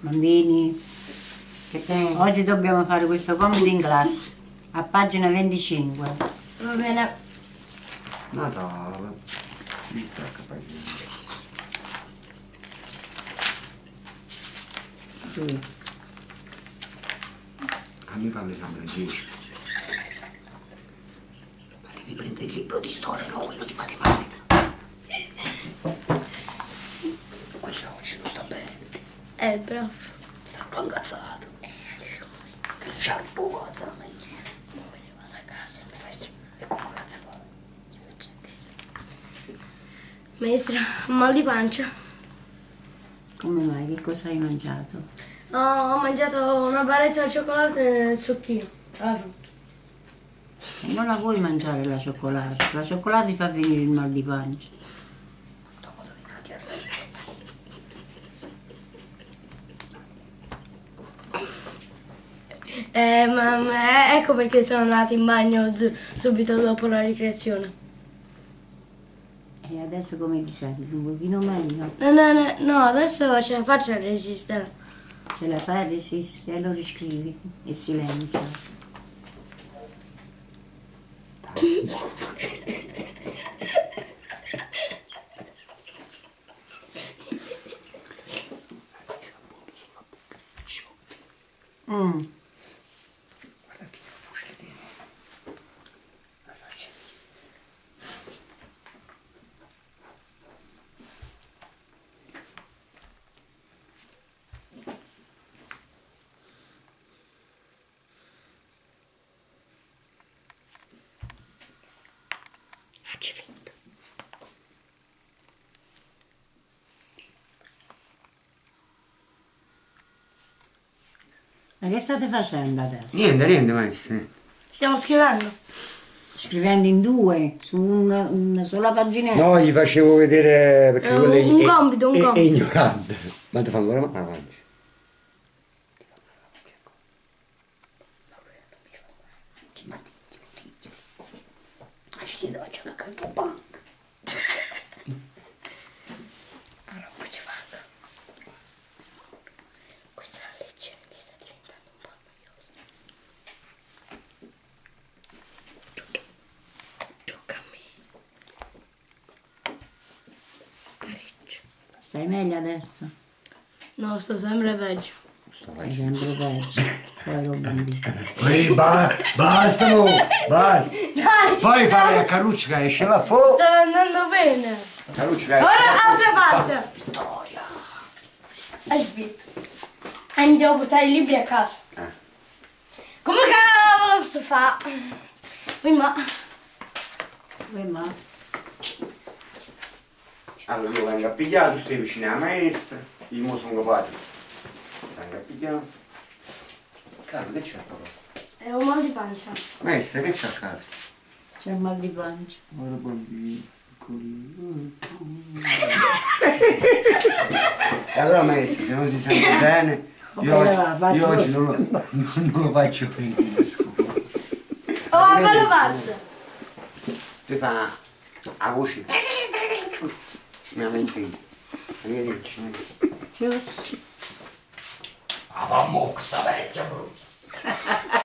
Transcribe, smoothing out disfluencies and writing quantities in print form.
Bambini, oggi dobbiamo fare questo compito in classe, a pagina 25. Va bene. Natale. Mi sta capendo. A me parli sempre 10. Ma devi prendere il libro di storia, non quello di matematica. Questa oggi non sta bene. Il prof. Sta un incazzato. Che secondo me? Che se c'ha il buco, alza me. Non me ne vado a casa e faccio. E come cazzo fa? Maestra, ho mal di pancia. Come mai? Che cosa hai mangiato? Ho mangiato una barretta al cioccolato e il succhino. Alla frutta. Non la puoi mangiare la cioccolata, la cioccolata ti fa venire il mal di pancia. Dopo dove nati a Ecco perché sono andata in bagno subito dopo la ricreazione. E adesso come ti senti? Un pochino meglio? No, adesso ce la faccio a resistere. Ce la fai a resistere? Lo riscrivi e silenzio. Guarda che sta fucile. La faccia. Facci finta. Ma che state facendo adesso? Niente, maestro. Stiamo scrivendo. Scrivendo in due, su una sola paginetta? No, gli facevo vedere perché quello è, un compito, è ignorante. Ma ti fanno ancora avanti. Ma diglielo. Ma ci siete facendo a canto banco. Allora, poi ci vado. Questa lezione mi sta diventando un po' noiosa. Tocca a me. Parecchio. Stai meglio adesso? No, sto sempre peggio. Stai sempre peggio. Poi lo bambino. Poi basta, mo, basta. Dai! Poi fare a Carlucci che esce là fuori. Sta andando bene. Carlucci che Ora altra parte. Vittoria. Aspetta. Andiamo a portare i libri a casa. Come cavolo si fa? Prima. Ma Allora io vengo a pigliare, tu stai vicino alla maestra, io mo sono capace. Vengo a pigliare. Carlo, che c'è papà? È un mal di pancia. Maestra, che c'è a casa? c'è il mal di pancia. Guarda bambino, piccolino. E allora maestra, se non si sente bene, io oggi non lo faccio venire a scuola. Oh, bello parte. Tu fa la voce. Mi ha messo questo. Arrivederci, maestra. Giusto. Ah, fa mossa vecchia, brutta.